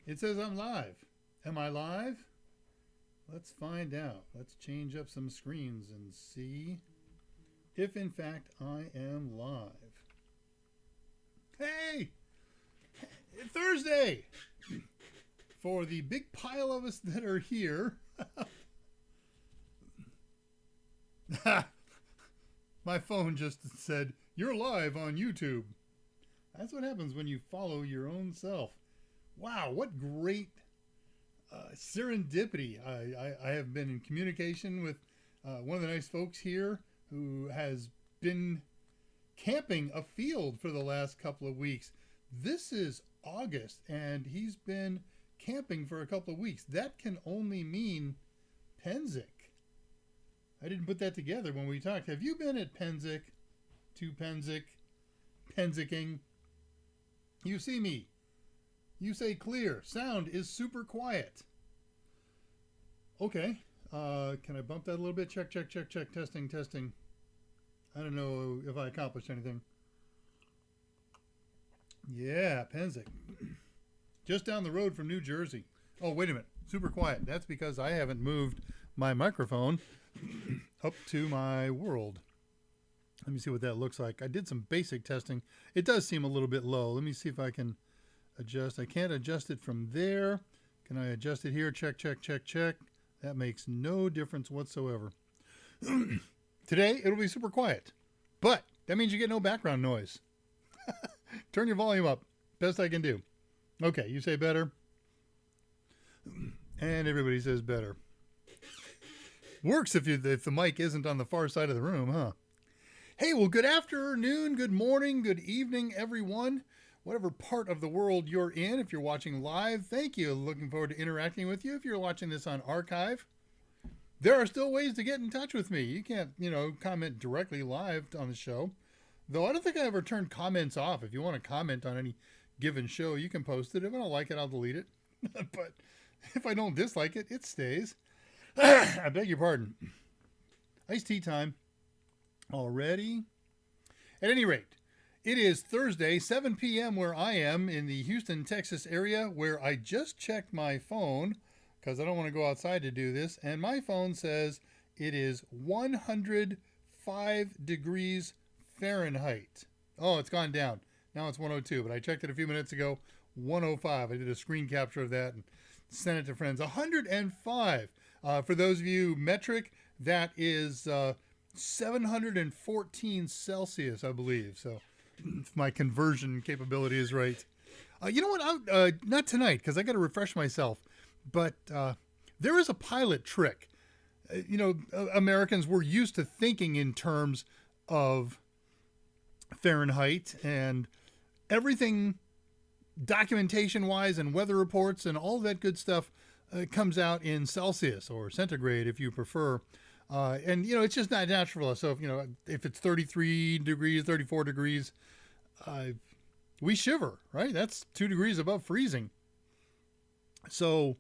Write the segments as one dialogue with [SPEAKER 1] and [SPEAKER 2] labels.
[SPEAKER 1] It says I'm live. Am I live? Let's find out. Let's change up some screens and see if in fact I am live. Hey! It's Thursday! For the big pile of us that are here. My phone just said, "You're live on YouTube." That's what happens when you follow your own self. Wow, what great serendipity. I have been in communication with one of the nice folks here who has been camping a field for the last couple of weeks. This is August, and he's been camping for a couple of weeks. That can only mean Penzic. I didn't put that together when we talked. Have you been at Penzic, to Penzic, Penzicking? You see me. You say clear. Sound is super quiet. Okay. Can I bump that a little bit? Check, check, check, check. Testing, testing. I don't know if I accomplished anything. Yeah, Penzic. Just down the road from New Jersey. Oh, wait a minute. Super quiet. That's because I haven't moved my microphone up to my world. Let me see what that looks like. I did some basic testing. It does seem a little bit low. Let me see if I can adjust. I can't adjust it from there. Can I adjust it here? Check, check, check, check. That makes no difference whatsoever. Today, it'll be super quiet. But that means you get no background noise. Turn your volume up. Best I can do. Okay, you say better. And everybody says better. Works if the mic isn't on the far side of the room, huh? Hey, well, good afternoon, good morning, good evening, everyone. Whatever part of the world you're in, if you're watching live, thank you. Looking forward to interacting with you. If you're watching this on archive, there are still ways to get in touch with me. You can't, comment directly live on the show. Though I don't think I ever turned comments off. If you want to comment on any given show, you can post it. If I don't like it, I'll delete it. But if I don't dislike it, it stays. I beg your pardon. Iced tea time already. At any rate, it is Thursday, 7 p.m. where I am in the Houston, Texas area, where I just checked my phone because I don't want to go outside to do this. And my phone says it is 105 degrees Fahrenheit. Oh, it's gone down. Now it's 102, but I checked it a few minutes ago. 105. I did a screen capture of that and sent it to friends. 105. For those of you metric, that is 714 Celsius, I believe. So if my conversion capability is right. You know what? Not tonight, because I got to refresh myself. But there is a pilot trick. Americans were used to thinking in terms of Fahrenheit, and everything documentation-wise and weather reports and all that good stuff comes out in Celsius or centigrade, if you prefer. And it's just not natural for us. So, if it's 33 degrees, 34 degrees, we shiver, right? That's 2 degrees above freezing. So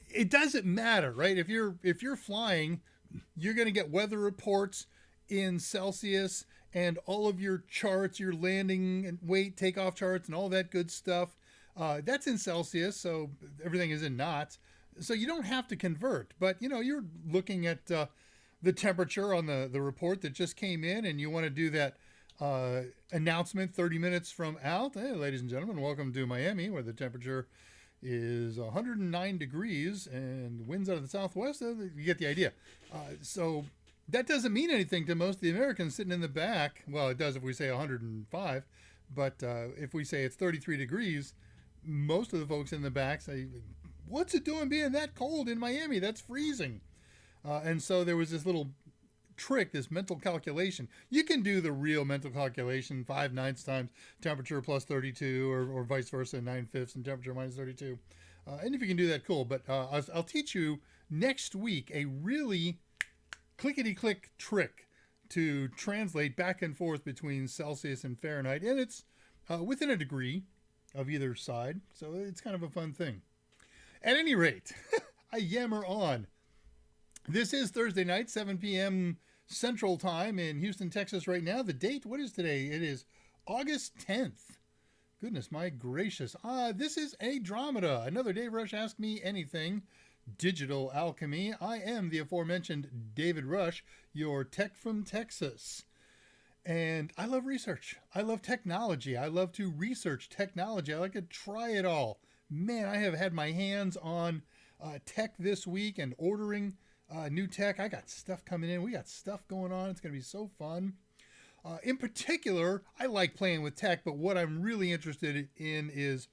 [SPEAKER 1] it doesn't matter, right? If you're flying, you're going to get weather reports in Celsius and all of your charts, your landing and weight, takeoff charts, and all that good stuff. That's in Celsius, so everything is in knots. So you don't have to convert, but you're looking at the temperature on the report that just came in, and you want to do that announcement 30 minutes from out. Hey, ladies and gentlemen, welcome to Miami, where the temperature is 109 degrees and winds out of the southwest. You get the idea. So that doesn't mean anything to most of the Americans sitting in the back. Well, it does if we say 105, but if we say it's 33 degrees, most of the folks in the back say, "What's it doing being that cold in Miami? That's freezing." And so there was this little trick, this mental calculation. You can do the real mental calculation, 5/9 times temperature plus 32, or vice versa, 9/5 and temperature minus 32. And if you can do that, cool. But I'll teach you next week a really clickety-click trick to translate back and forth between Celsius and Fahrenheit. And it's within a degree of either side. So it's kind of a fun thing. At any rate, I yammer on. This is Thursday night, 7 p.m. Central Time in Houston, Texas right now. The date, what is today? It is August 10th, Goodness my gracious. This is ADRAMADA, another Dave Rush Ask Me Anything digital alchemy. I am the aforementioned David Rush, your tech from Texas. And I love research. I love technology. I love to research technology. I like to try it all. Man, I have had my hands on tech this week and ordering new tech. I got stuff coming in. We got stuff going on. It's going to be so fun. In particular, I like playing with tech, but what I'm really interested in is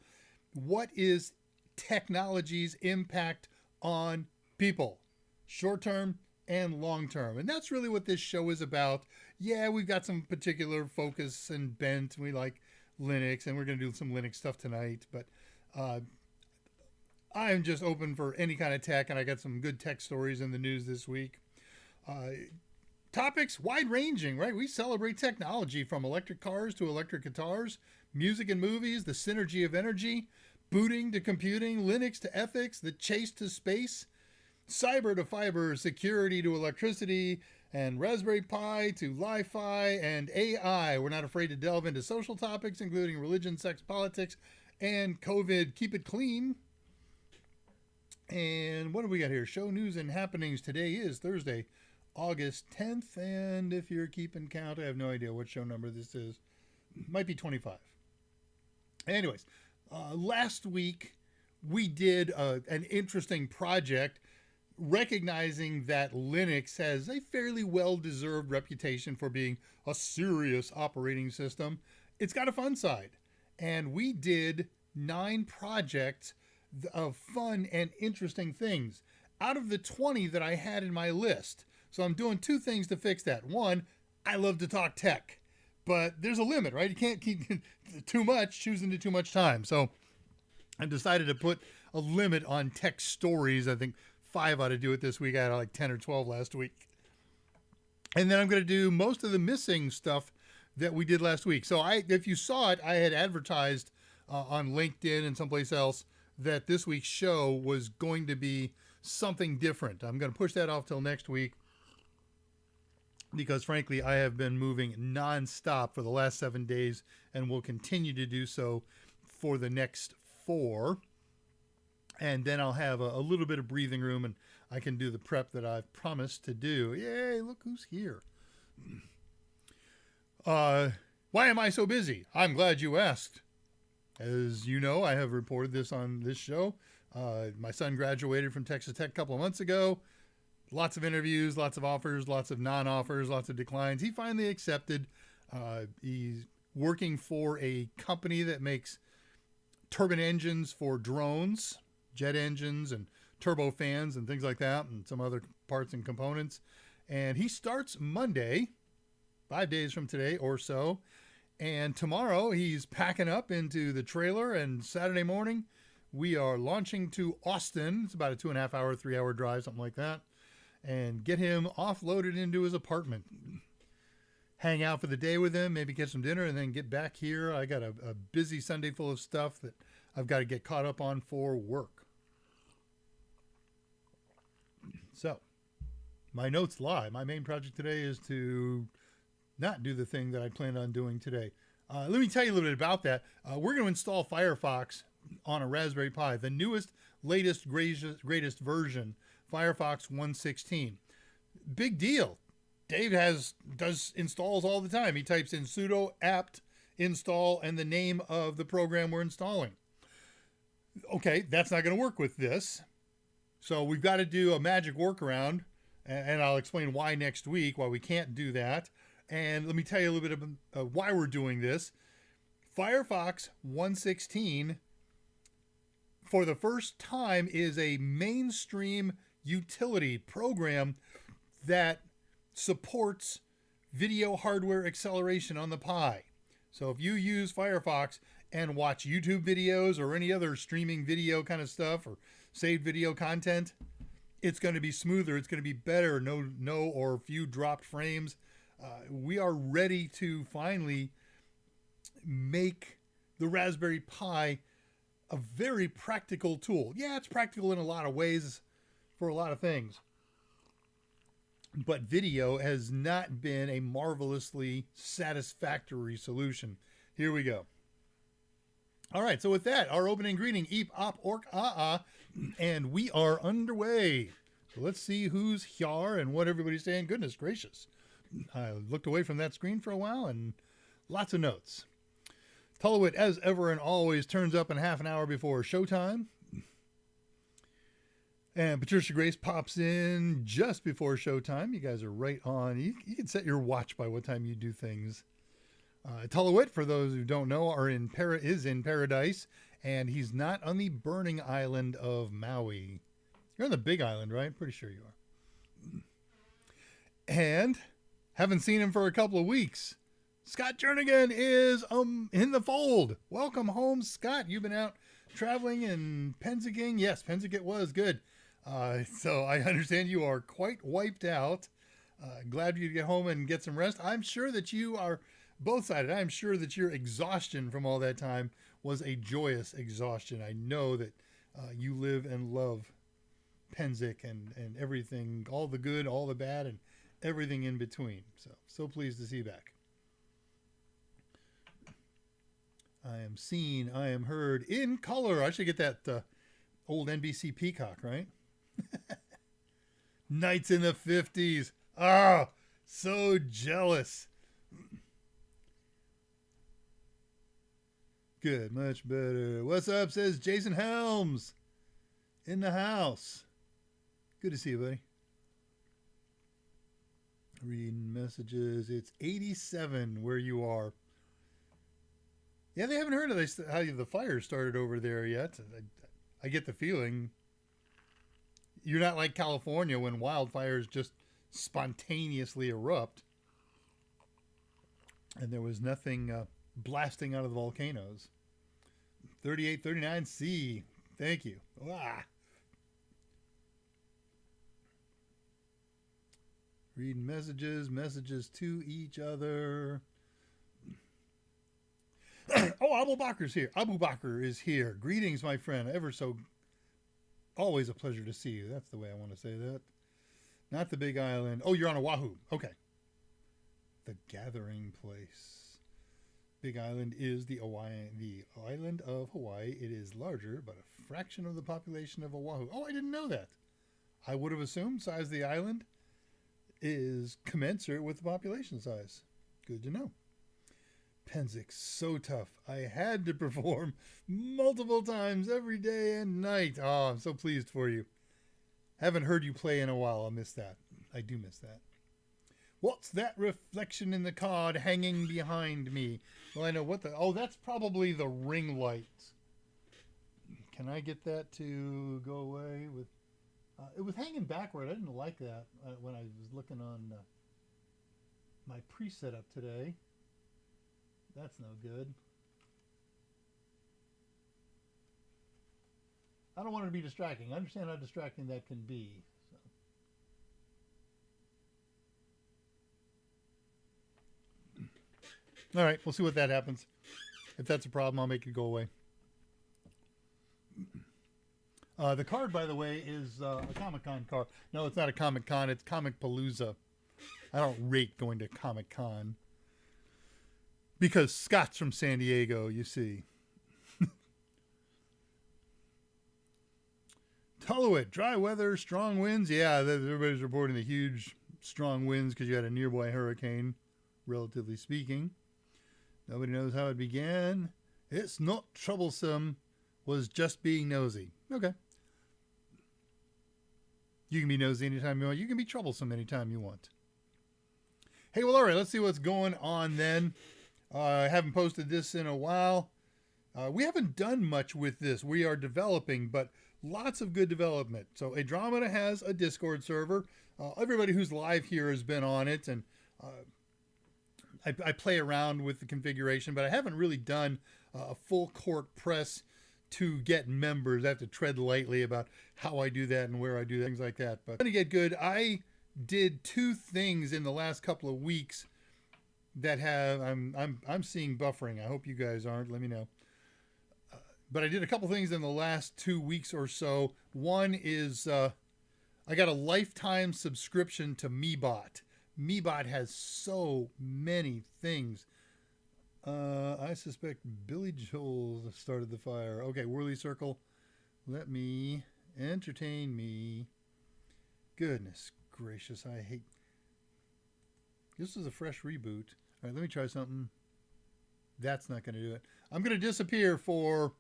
[SPEAKER 1] what is technology's impact on people, short term and long term. And that's really what this show is about. Yeah, we've got some particular focus and bent. We like Linux, and we're going to do some Linux stuff tonight, but I'm just open for any kind of tech, and I got some good tech stories in the news this week. Topics wide ranging, right? We celebrate technology from electric cars to electric guitars, music and movies, the synergy of energy, booting to computing, Linux to ethics, the chase to space, cyber to fiber, security to electricity, and Raspberry Pi to Li-Fi and AI. We're not afraid to delve into social topics, including religion, sex, politics, and COVID. Keep it clean. And what do we got here? Show news and happenings. Today is Thursday, August 10th, and if you're keeping count, I have no idea what show number this is. Might be 25. Anyways, last week we did an interesting project recognizing that Linux has a fairly well-deserved reputation for being a serious operating system. It's got a fun side, and we did 9 projects of fun and interesting things out of the 20 that I had in my list. So I'm doing 2 things to fix that. One, I love to talk tech, but there's a limit, right? You can't keep too much, choosing to too much time. So I decided to put a limit on tech stories. I think 5 ought to do it this week. I had like 10 or 12 last week. And then I'm going to do most of the missing stuff that we did last week. So if you saw it, I had advertised on LinkedIn and someplace else that this week's show was going to be something different. I'm going to push that off till next week because, frankly, I have been moving nonstop for the last 7 days and will continue to do so for the next 4. And then I'll have a little bit of breathing room and I can do the prep that I've promised to do. Yay, look who's here. Why am I so busy? I'm glad you asked. As you know, I have reported this on this show. My son graduated from Texas Tech a couple of months ago. Lots of interviews, lots of offers, lots of non-offers, lots of declines. He finally accepted. He's working for a company that makes turbine engines for drones, jet engines and turbofans and things like that, and some other parts and components. And he starts Monday, 5 days from today or so. And tomorrow he's packing up into the trailer, and Saturday morning we are launching to Austin. It's about a 2.5 hour, 3 hour drive, something like that, and get him offloaded into his apartment. Hang out for the day with him, maybe get some dinner, and then get back here. I got a busy Sunday full of stuff that I've got to get caught up on for work. So, my notes lie. My main project today is to not do the thing that I planned on doing today. Let me tell you a little bit about that. We're going to install Firefox on a Raspberry Pi, the newest, latest, greatest version, Firefox 116. Big deal. Dave does installs all the time. He types in sudo apt install and the name of the program we're installing. Okay, that's not going to work with this. So we've got to do a magic workaround, and I'll explain why next week, why we can't do that. And let me tell you a little bit about why we're doing this. Firefox 116, for the first time, is a mainstream utility program that supports video hardware acceleration on the Pi. So if you use Firefox and watch YouTube videos or any other streaming video kind of stuff or saved video content, it's going to be smoother. It's going to be better. No or few dropped frames. We are ready to finally make the Raspberry Pi a very practical tool. Yeah, it's practical in a lot of ways for a lot of things. But video has not been a marvelously satisfactory solution. Here we go. All right, so with that, our opening greeting, Eep, Op, Ork, Ah, and we are underway. So let's see who's here and what everybody's saying. Goodness gracious. I looked away from that screen for a while and lots of notes. Tullowit, as ever and always, turns up in half an hour before showtime. And Patricia Grace pops in just before showtime. You guys are right on. You can set your watch by what time you do things. Tullowit, for those who don't know, is in paradise, and he's not on the burning island of Maui. You're on the big island, right? Pretty sure you are. And haven't seen him for a couple of weeks. Scott Jernigan is in the fold. Welcome home, Scott. You've been out traveling in Penzing. Yes, Penzing was good. So I understand you are quite wiped out. Glad you get home and get some rest. I'm sure that you are both-sided. I'm sure that your exhaustion from all that time was a joyous exhaustion. I know that you live and love Penzing and everything, all the good, all the bad, and everything in between. So pleased to see you back. I am seen, I am heard in color. I should get that old NBC Peacock, right? Nights in the 50s. Ah, so jealous. Good, much better. What's up, says Jason Helms. In the house. Good to see you, buddy. Reading messages. It's 87 where you are. Yeah, they haven't heard of this, how the fire started over there yet. I get the feeling you're not like California when wildfires just spontaneously erupt. And there was nothing blasting out of the volcanoes. 3839C. Thank you. Ah. Reading messages to each other. Oh, Abu Bakr's here. Abu Bakr is here. Greetings, my friend. Ever so, always a pleasure to see you. That's the way I want to say that. Not the big island. Oh, you're on Oahu. Okay. The gathering place. Big Island is the island of Hawaii. It is larger, but a fraction of the population of Oahu. Oh, I didn't know that. I would have assumed size of the island is commensurate with the population size. Good to know. Penzing, so tough. I had to perform multiple times every day and night. Oh, I'm so pleased for you. Haven't heard you play in a while. I'll miss that. I do miss that. What's that reflection in the card hanging behind me? Well, I know what the... Oh, that's probably the ring light. Can I get that to go away with... it was hanging backward. I didn't like that when I was looking on my preset up today. That's no good. I don't want it to be distracting. I understand how distracting that can be. So. All right, we'll see what that happens. If that's a problem, I'll make it go away. The card, by the way, is a Comic-Con card. No, it's not a Comic-Con. It's Comic Palooza. I don't rate going to Comic-Con. Because Scott's from San Diego, you see. Tullowit, dry weather, strong winds. Yeah, everybody's reporting the huge, strong winds because you had a nearby hurricane, relatively speaking. Nobody knows how it began. It's not troublesome. Was just being nosy. Okay. You can be nosy anytime you want. You can be troublesome anytime you want. Hey, well, all right, let's see what's going on then. I haven't posted this in a while. We haven't done much with this. We are developing, but lots of good development. So ADRAMADA has a Discord server. Everybody who's live here has been on it, and I play around with the configuration, but I haven't really done a full court press to get members. I have to tread lightly about how I do that and where I do things like that. But to get good, I did two things in the last couple of weeks that have I'm seeing buffering. I hope you guys aren't. Let me know. But I did a couple things in the last 2 weeks or so. One is I got a lifetime subscription to MeBot. MeBot has so many things. I suspect Billy Joel started the fire. Okay, Whirly Circle. Let me entertain me. Goodness gracious, I hate. This is a fresh reboot. All right, let me try something. That's not going to do it. I'm going to disappear for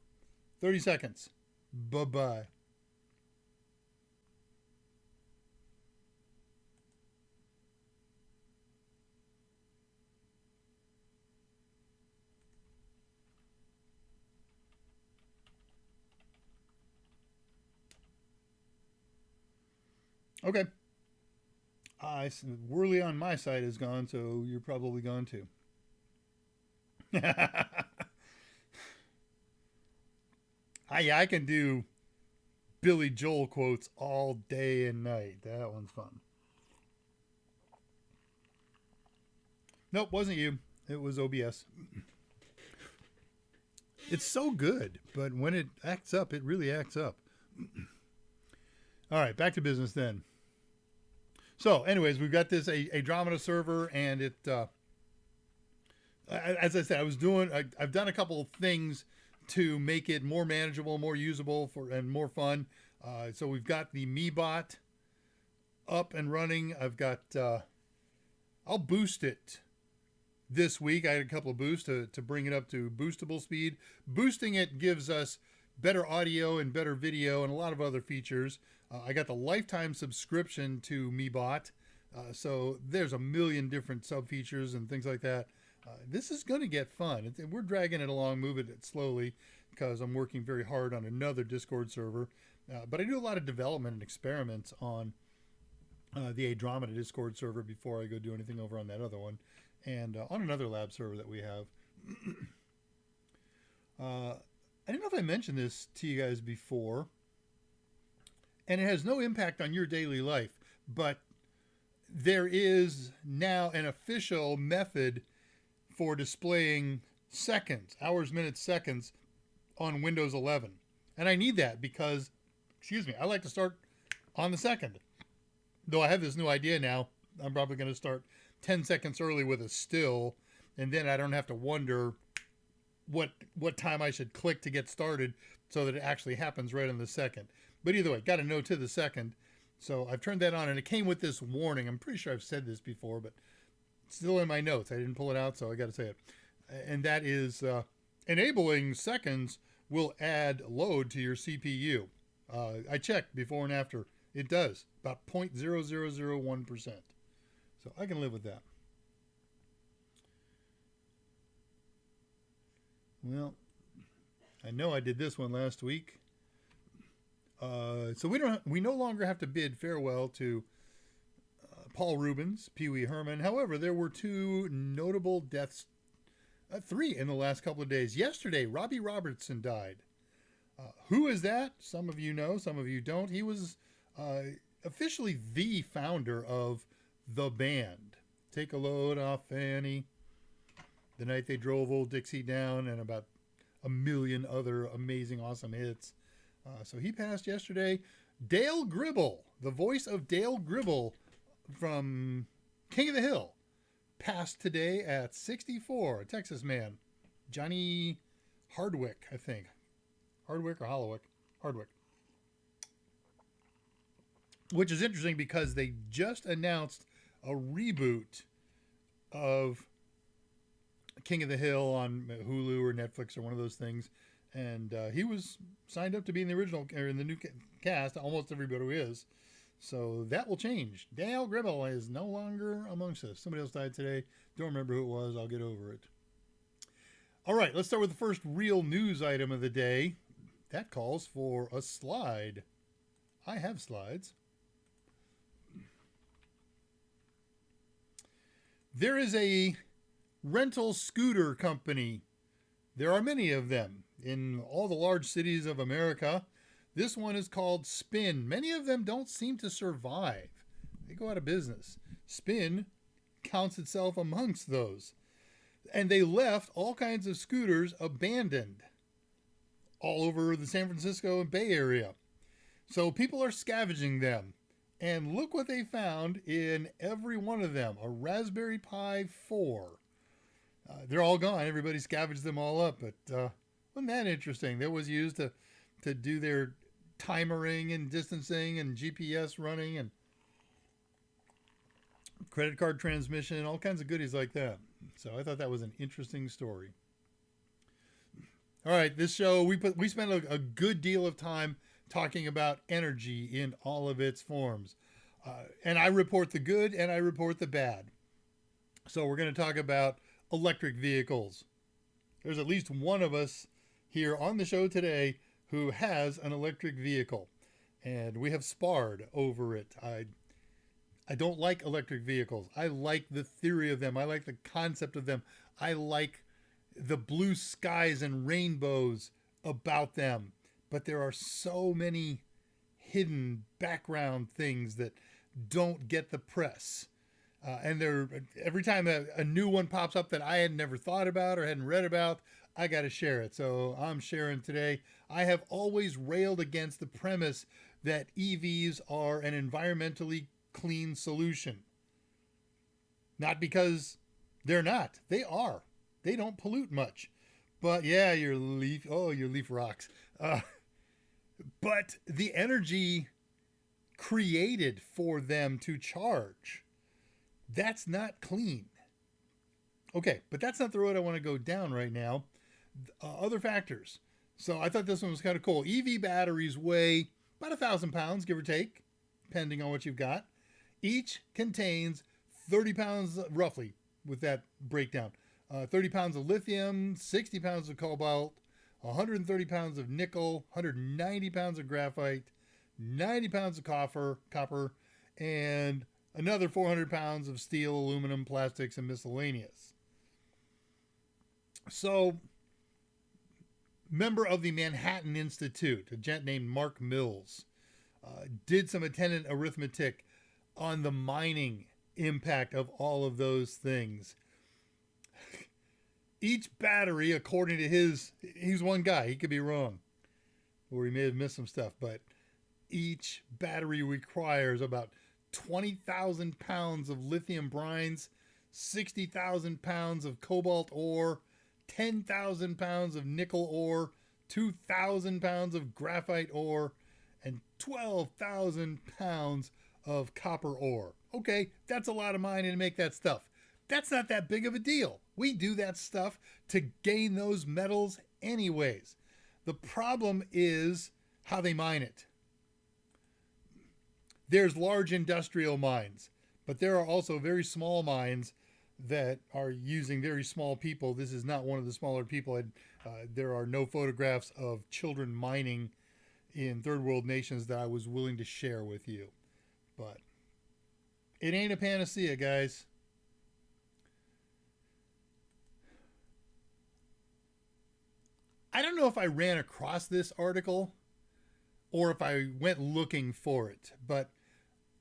[SPEAKER 1] 30 seconds. Bye-bye. Okay. Whirly on my side is gone, so you're probably gone too. I can do Billy Joel quotes all day and night. That one's fun. Nope, wasn't you. It was OBS. It's so good, but when it acts up, it really acts up. All right, back to business then. So, anyways, we've got this ADRAMADA server, and it, as I said, I've done a couple of things to make it more manageable, more usable and more fun. So we've got the MeBot up and running. I'll boost it this week. I had a couple of boosts to bring it up to boostable speed. Boosting it gives us better audio and better video and a lot of other features. I got the lifetime subscription to MeBot. So there's a million different sub features and things like that. This is going to get fun. We're dragging it along, moving it slowly because I'm working very hard on another Discord server. But I do a lot of development and experiments on the ADRAMADA Discord server before I go do anything over on that other one. And on another lab server that we have. I don't know if I mentioned this to you guys before. And it has no impact on your daily life. But there is now an official method for displaying seconds, hours, minutes, seconds on Windows 11. And I need that because, I like to start on the second. Though I have this new idea now, I'm probably going to start 10 seconds early with a still, and then I don't have to wonder what time I should click to get started so that it actually happens right on the second. But either way, got to know to the second. So I've turned that on, and it came with this warning. I'm pretty sure I've said this before, but it's still in my notes. I didn't pull it out, so I got to say it. And that is enabling seconds will add load to your CPU. I checked before and after. It does, about 0.0001%. So I can live with that. Well, I know I did this one last week. So we no longer have to bid farewell to Paul Rubens, Pee Wee Herman. However, there were two notable deaths, three in the last couple of days. Yesterday, Robbie Robertson died. Who is that? Some of you know, some of you don't. He was officially the founder of the band. Take a Load Off Fanny, The Night They Drove Old Dixie Down, and about a million other amazing, awesome hits. So he passed yesterday. Dale Gribble, the voice of Dale Gribble from King of the Hill, passed today at 64. A Texas man. Johnny Hardwick, I think. Hardwick or Hollowick? Hardwick. Which is interesting because they just announced a reboot of King of the Hill on Hulu or Netflix or one of those things. And he was signed up to be in the original, or in the new cast. Almost everybody is. So that will change. Dale Gribble is no longer amongst us. Somebody else died today. Don't remember who it was. I'll get over it. All right, let's start with the first real news item of the day. That calls for a slide. I have slides. There is a rental scooter company. There are many of them in all the large cities of America. This one is called Spin. Many of them don't seem to survive. They go out of business. Spin counts itself amongst those. And they left all kinds of scooters abandoned all over the San Francisco and Bay Area. So people are scavenging them. And look what they found in every one of them. A Raspberry Pi 4. They're all gone. Everybody scavenged them all up. But wasn't that interesting? That was used to do their timering and distancing and GPS running and credit card transmission and all kinds of goodies like that. So I thought that was an interesting story. All right, this show we spent a good deal of time talking about energy in all of its forms, and I report the good and I report the bad. So we're going to talk about electric vehicles. There's at least one of us here on the show today who has an electric vehicle, and we have sparred over it. I don't like electric vehicles. I like the theory of them. I like the concept of them. I like the blue skies and rainbows about them. But there are so many hidden background things that don't get the press. And every time a new one pops up that I had never thought about or hadn't read about, I got to share it. So I'm sharing today. I have always railed against the premise that EVs are an environmentally clean solution. Not because they're not. They are. They don't pollute much. But yeah, your leaf rocks. But the energy created for them to charge, that's not clean. Okay, but that's not the road I want to go down right now. Other factors. So I thought this one was kind of cool. EV batteries weigh about 1,000 pounds, give or take, depending on what you've got. Each contains 30 pounds, roughly, with that breakdown. 30 pounds of lithium, 60 pounds of cobalt, 130 pounds of nickel, 190 pounds of graphite, 90 pounds of copper, and another 400 pounds of steel, aluminum, plastics, and miscellaneous. So, member of the Manhattan Institute, a gent named Mark Mills, did some attendant arithmetic on the mining impact of all of those things. Each battery, according to he's one guy, he could be wrong, or he may have missed some stuff, but each battery requires about 20,000 pounds of lithium brines, 60,000 pounds of cobalt ore, 10,000 pounds of nickel ore, 2,000 pounds of graphite ore, and 12,000 pounds of copper ore. Okay, that's a lot of mining to make that stuff. That's not that big of a deal. We do that stuff to gain those metals anyways. The problem is how they mine it. There's large industrial mines, but there are also very small mines that are using very small people. This is not one of the smaller people. There are no photographs of children mining in third world nations that I was willing to share with you. But it ain't a panacea, guys. I don't know if I ran across this article or if I went looking for it, but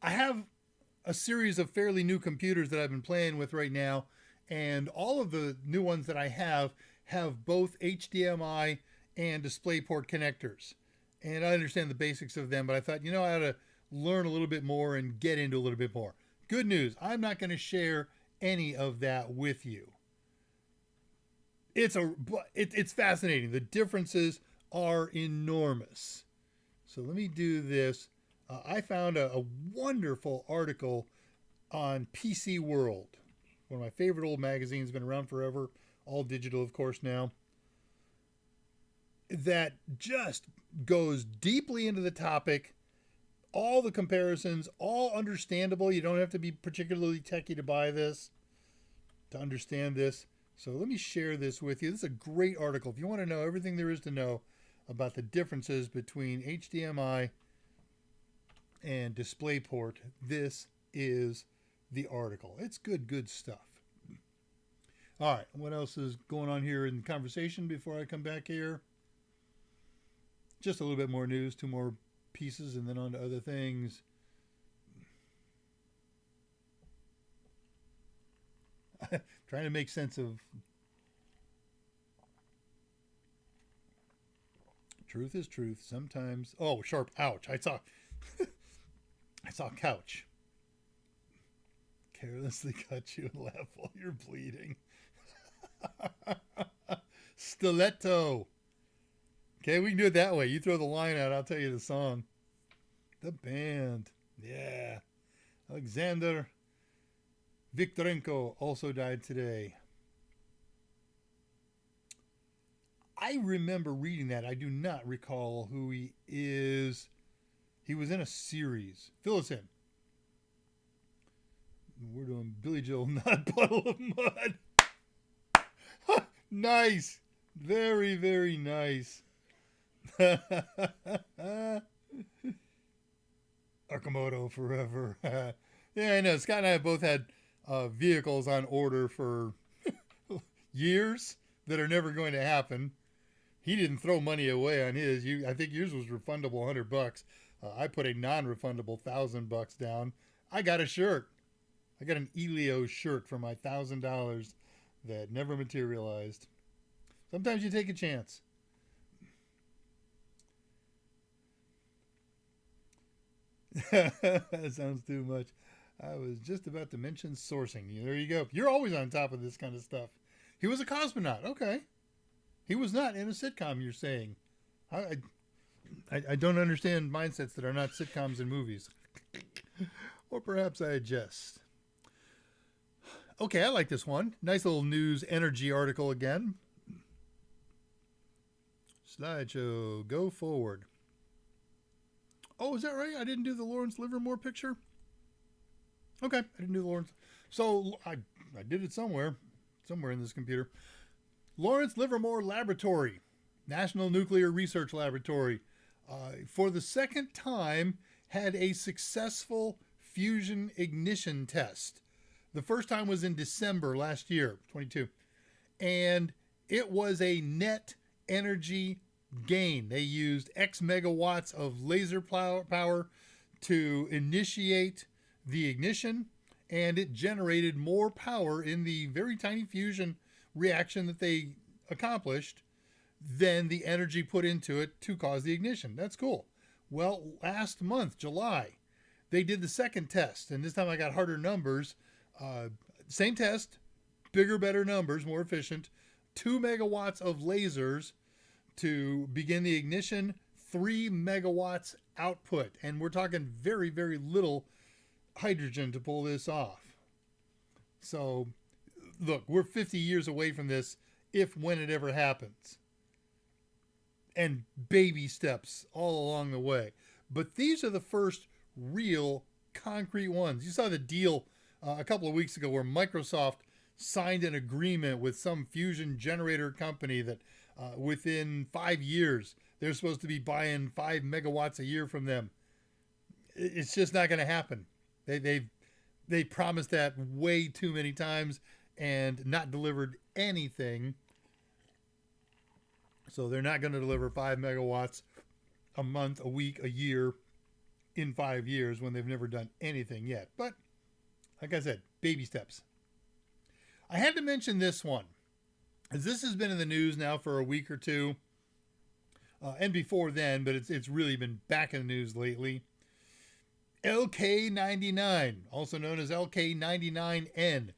[SPEAKER 1] I have a series of fairly new computers that I've been playing with right now, and all of the new ones that I have both HDMI and DisplayPort connectors. And I understand the basics of them, but I thought, I ought to learn a little bit more and get into a little bit more. Good news, I'm not going to share any of that with you. It's fascinating. The differences are enormous. So let me do this. I found a wonderful article on PC World, one of my favorite old magazines, been around forever, all digital, of course, now, that just goes deeply into the topic, all the comparisons, all understandable. You don't have to be particularly techie to buy this, to understand this. So let me share this with you. This is a great article. If you want to know everything there is to know about the differences between HDMI and DisplayPort, this is the article. It's good stuff. All right, what else is going on here in the conversation before I come back here? Just a little bit more news, 2 more pieces, and then on to other things. Trying to make sense of truth is truth. Sometimes, sharp, ouch. I saw couch. Carelessly cut you and laugh while you're bleeding. Stiletto. Okay, we can do it that way. You throw the line out, I'll tell you the song. The band. Yeah. Alexander Viktorenko also died today. I remember reading that. I do not recall who he is. He was in a series. Fill us in. We're doing Billy Joel, not Puddle of Mud. Nice. Very, very nice. Arkamoto forever. Yeah, I know. Scott and I have both had vehicles on order for years that are never going to happen. He didn't throw money away on his. I think yours was refundable $100. I put a non-refundable $1,000 down. I got a shirt. I got an Elio shirt for my $1,000 that never materialized. Sometimes you take a chance. That sounds too much. I was just about to mention sourcing. There you go. You're always on top of this kind of stuff. He was a cosmonaut. Okay. He was not in a sitcom, you're saying. I don't understand mindsets that are not sitcoms and movies. Or perhaps I adjust. Okay, I like this one. Nice little news energy article again. Slideshow, go forward. Oh, is that right? I didn't do the Lawrence Livermore picture? Okay, I didn't do the Lawrence. So I did it somewhere in this computer. Lawrence Livermore Laboratory, National Nuclear Research Laboratory, for the second time had a successful fusion ignition test. The first time was in December last year, 22. And it was a net energy gain. They used X megawatts of laser power to initiate the ignition, and it generated more power in the very tiny fusion reaction that they accomplished than the energy put into it to cause the ignition. That's cool. Well, last month, July, they did the second test, and this time I got harder numbers. Same test, bigger, better numbers, more efficient. 2 megawatts of lasers to begin the ignition, 3 megawatts output. And we're talking very, very little hydrogen to pull this off. So, look, we're 50 years away from this, when it ever happens. And baby steps all along the way. But these are the first real concrete ones. You saw the deal a couple of weeks ago where Microsoft signed an agreement with some fusion generator company that within 5 years, they're supposed to be buying 5 megawatts a year from them. It's just not going to happen. They promised that way too many times and not delivered anything. So they're not going to deliver 5 megawatts a month, a week, a year in 5 years when they've never done anything yet. But like I said, baby steps. I had to mention this one, as this has been in the news now for a week or two, and before then, but it's really been back in the news lately. LK99, also known as LK99N,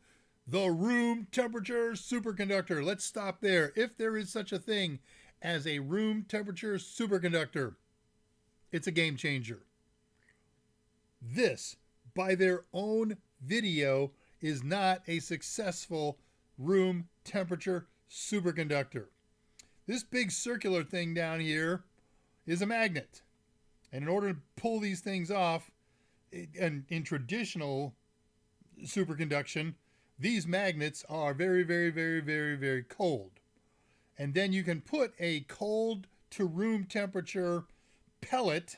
[SPEAKER 1] the room temperature superconductor. Let's stop there. If there is such a thing as a room temperature superconductor, it's a game changer. This, by their own video, is not a successful room temperature superconductor. This big circular thing down here is a magnet. And in order to pull these things off, in traditional superconduction, these magnets are very, very, very, very, very cold. And then you can put a cold to room temperature pellet,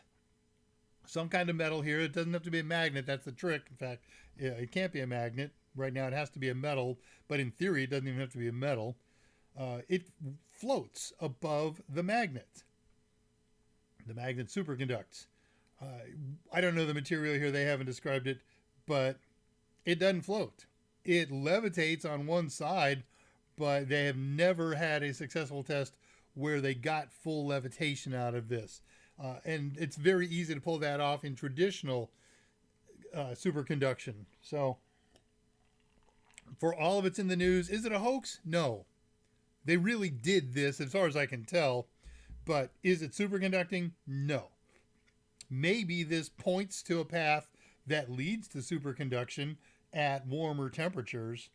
[SPEAKER 1] some kind of metal here. It doesn't have to be a magnet. That's the trick. In fact, it can't be a magnet. Right now it has to be a metal, but in theory it doesn't even have to be a metal. It floats above the magnet. The magnet superconducts. I don't know the material here. They haven't described it, but it doesn't float. It levitates on one side, but they have never had a successful test where they got full levitation out of this. And it's very easy to pull that off in traditional superconduction. So, for all of it's in the news, is it a hoax? No. They really did this, as far as I can tell. But is it superconducting? No. Maybe this points to a path that leads to superconduction at warmer temperatures.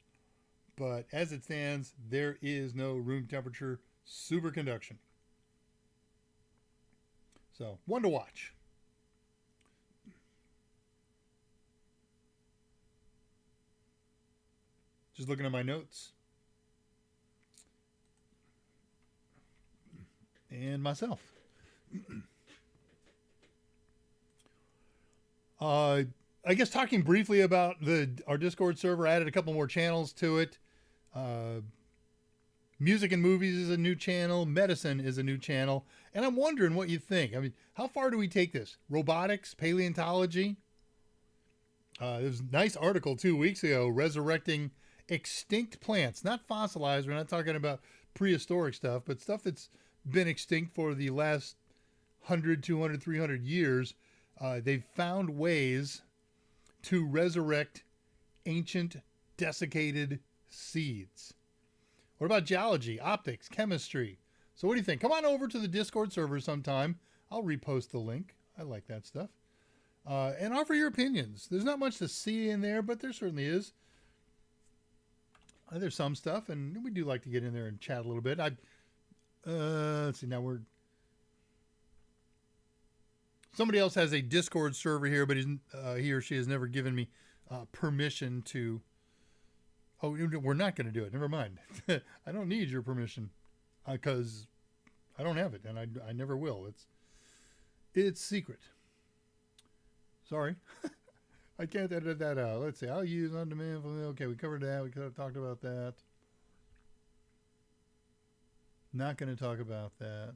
[SPEAKER 1] But as it stands, there is no room temperature superconduction. So, one to watch. Just looking at my notes. And myself. I guess talking briefly about our Discord server, I added a couple more channels to it. Music and movies is a new channel. Medicine is a new channel. And I'm wondering what you think. I mean, how far do we take this? Robotics, paleontology. There was a nice article 2 weeks ago resurrecting extinct plants, not fossilized. We're not talking about prehistoric stuff, but stuff that's been extinct for the last 100, 200, 300 years. They've found ways to resurrect ancient desiccated seeds. What about geology, optics, chemistry? So what do you think? Come on over to the Discord server sometime. I'll repost the link. I like that stuff. And offer your opinions. There's not much to see in there, but there certainly is. There's some stuff, and we do like to get in there and chat a little bit. Let's see, now somebody else has a Discord server here, but he or she has never given me permission to... Oh, we're not going to do it. Never mind. I don't need your permission because I don't have it, and I never will. It's secret. Sorry. I can't edit that out. Let's see. I'll use on-demand. Okay, we covered that. We could have talked about that. Not going to talk about that.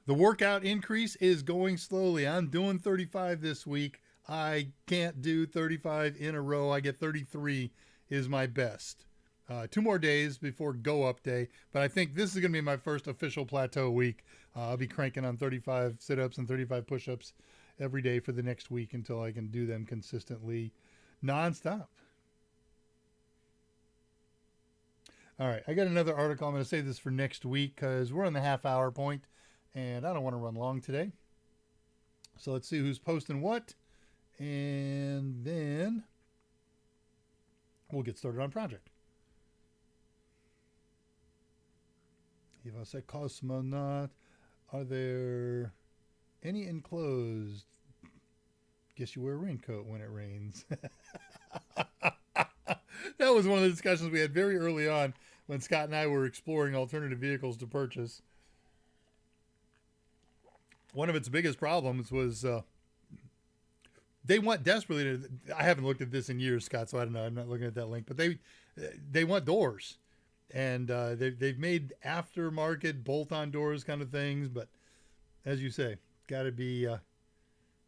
[SPEAKER 1] The workout increase is going slowly. I'm doing 35 this week. I can't do 35 in a row. I get 33 is my best. 2 more days before go up day, but I think this is going to be my first official plateau week. I'll be cranking on 35 sit-ups and 35 push-ups every day for the next week until I can do them consistently nonstop. All right, I got another article. I'm going to save this for next week because we're on the half-hour point, and I don't want to run long today. So let's see who's posting what, and then we'll get started on project. If I say cosmonaut, are there any enclosed? Guess you wear a raincoat when it rains. That was one of the discussions we had very early on when Scott and I were exploring alternative vehicles to purchase. One of its biggest problems was they want desperately to, I haven't looked at this in years, Scott, so I don't know. I'm not looking at that link, but they want doors. And they've made aftermarket bolt-on doors kind of things, but as you say, got to be,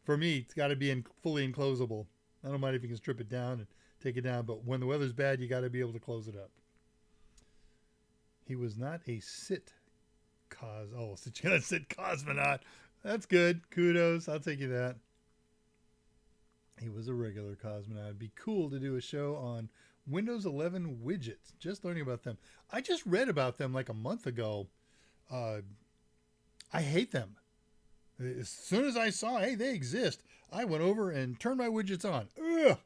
[SPEAKER 1] for me, it's got to be fully enclosable. I don't mind if you can strip it down and take it down, but when the weather's bad, you got to be able to close it up. He was not a sit cosmonaut. That's good. Kudos. I'll take you that. He was a regular cosmonaut. It'd be cool to do a show on Windows 11 widgets. Just learning about them. I just read about them like a month ago. I hate them. As soon as I saw, hey, they exist, I went over and turned my widgets on. Ugh.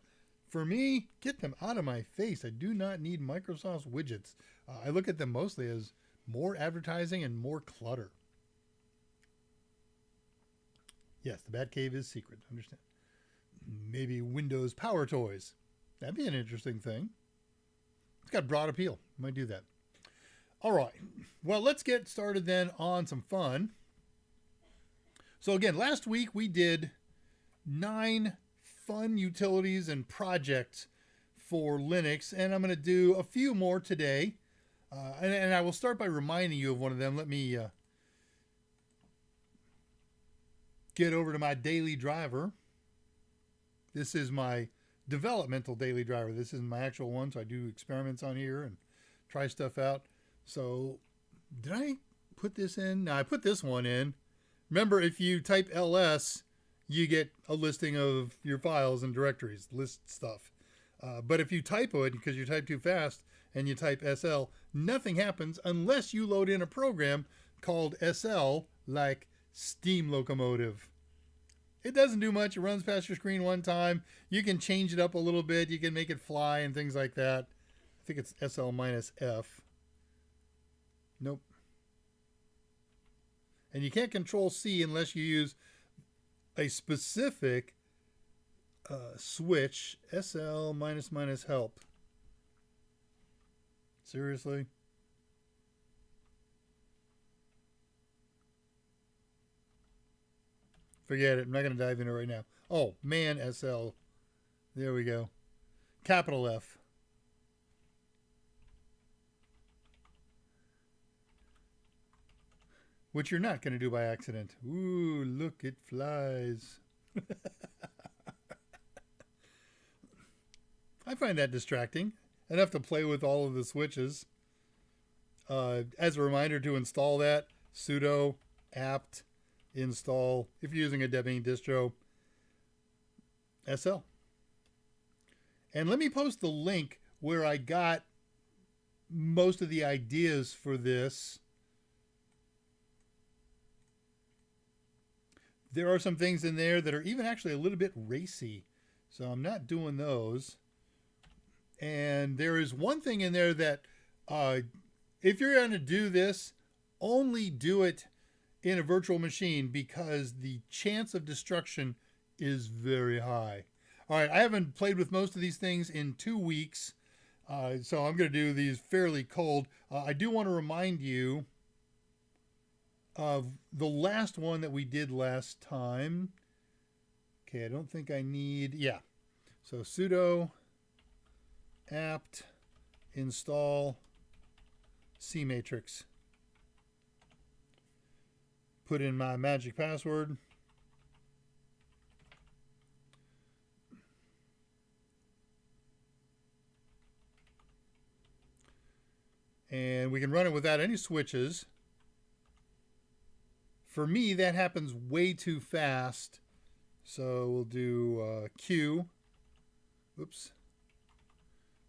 [SPEAKER 1] For me, get them out of my face. I do not need Microsoft's widgets. I look at them mostly as more advertising and more clutter. Yes, the Batcave is secret. Understand. Maybe Windows Power Toys. That'd be an interesting thing. It's got broad appeal. Might do that. All right. Well, let's get started then on some fun. So again, last week we did 9 fun utilities and projects for Linux, and I'm going to do a few more today. And I will start by reminding you of one of them. Let me get over to my daily driver. This is my developmental daily driver. This isn't my actual one, so I do experiments on here and try stuff out. So did I put this in? No, I put this one in. Remember, if you type ls, you get a listing of your files and directories, list stuff. But if you typo it because you type too fast, and you type SL, nothing happens unless you load in a program called SL, like steam locomotive. It doesn't do much. It runs past your screen one time. You can change it up a little bit. You can make it fly and things like that. I think it's SL minus F. Nope. And you can't control C unless you use a specific switch. SL minus minus help. Seriously? Forget it. I'm not going to dive into it right now. Oh, man, SL. There we go. Capital F. Which you're not going to do by accident. Ooh, look, it flies. I find that distracting. Enough to play with all of the switches. As a reminder to install that, sudo apt install, if you're using a Debian distro, SL. And let me post the link where I got most of the ideas for this. There are some things in there that are even actually a little bit racy, so I'm not doing those. And there is one thing in there that if you're going to do this, only do it in a virtual machine because the chance of destruction is very high. All right, I haven't played with most of these things in 2 weeks, so I'm going to do these fairly cold. I do want to remind you of the last one that we did last time. Okay, I don't think I need... Yeah. So sudo apt install cmatrix. Put in my magic password. And we can run it without any switches. For me, that happens way too fast. So we'll do Q. Oops.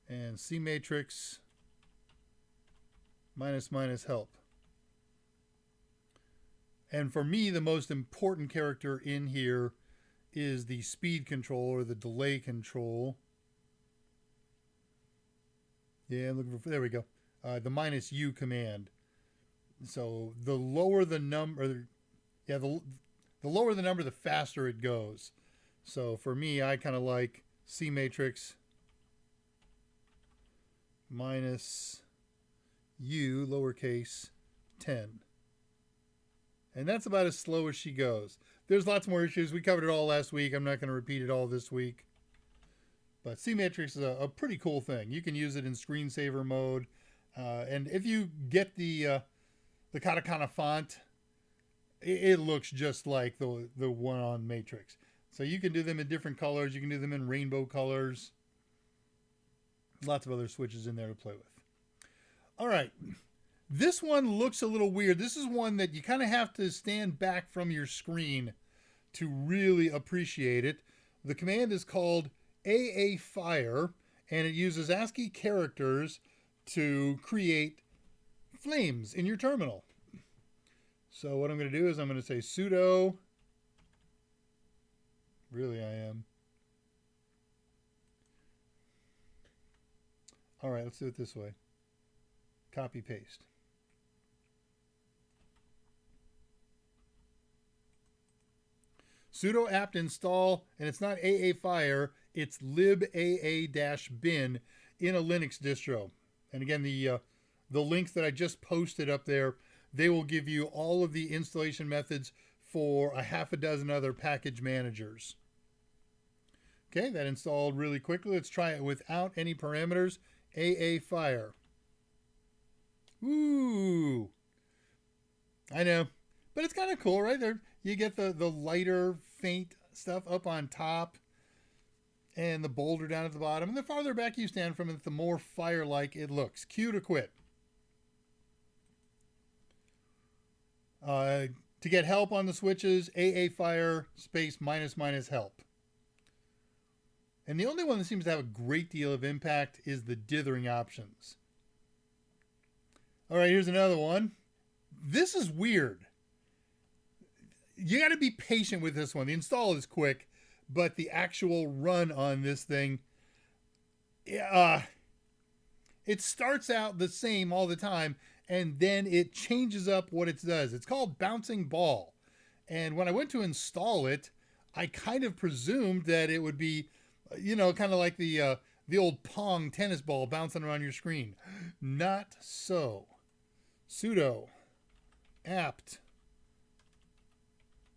[SPEAKER 1] And cmatrix minus minus help. And for me, the most important character in here is the speed control or the delay control. Yeah, I'm looking for, there we go. The minus U command. So the lower the number, yeah, the lower the number, the faster it goes. So for me, I kind of like cmatrix minus U lowercase 10. And that's about as slow as she goes. There's lots more issues. We covered it all last week. I'm not going to repeat it all this week. But cmatrix is a pretty cool thing. You can use it in screensaver mode. And if you get the katakana font, it looks just like the one on Matrix. So you can do them in different colors. You can do them in rainbow colors. Lots of other switches in there to play with. All right. This one looks a little weird. This is one that you kind of have to stand back from your screen to really appreciate it. The command is called AA Fire, and it uses ASCII characters to create flames in your terminal. So what I'm going to do is I'm going to say sudo. Really, I am. All right, let's do it this way. Copy, paste. Sudo apt install, and it's not AA Fire, it's libaa-bin in a Linux distro. And again, the links that I just posted up there, they will give you all of the installation methods for a half a dozen other package managers. Okay, that installed really quickly. Let's try it without any parameters. AA Fire. Ooh. I know. But it's kind of cool, right? There, you get the lighter, faint stuff up on top and the bolder down at the bottom. And the farther back you stand from it, the more fire-like it looks. Q to quit. To get help on the switches, AA Fire space minus minus help. And the only one that seems to have a great deal of impact is the dithering options. All right, here's another one. This is weird. You got to be patient with this one. The install is quick, but the actual run on this thing, it starts out the same all the time, and then it changes up what it does. It's called Bouncing Ball. And when I went to install it, I kind of presumed that it would be, kind of like the old Pong tennis ball bouncing around your screen. Not so. Sudo apt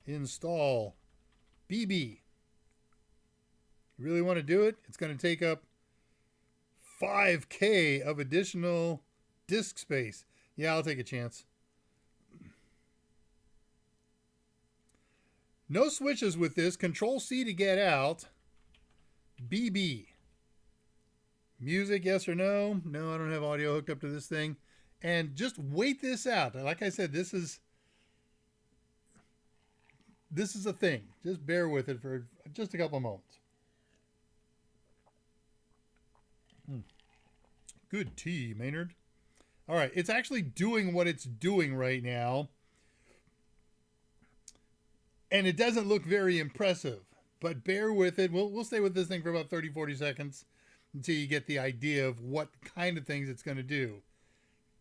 [SPEAKER 1] install BB. You really want to do it? It's going to take up 5K of additional disk space. Yeah, I'll take a chance. No switches with this. Control C to get out. BB. Music, yes or no? No, I don't have audio hooked up to this thing. And just wait this out. Like I said, this is a thing. Just bear with it for just a couple of moments. Good tea, Maynard. All right, it's actually doing what it's doing right now. And it doesn't look very impressive, but bear with it. We'll stay with this thing for about 30, 40 seconds until you get the idea of what kind of things it's going to do.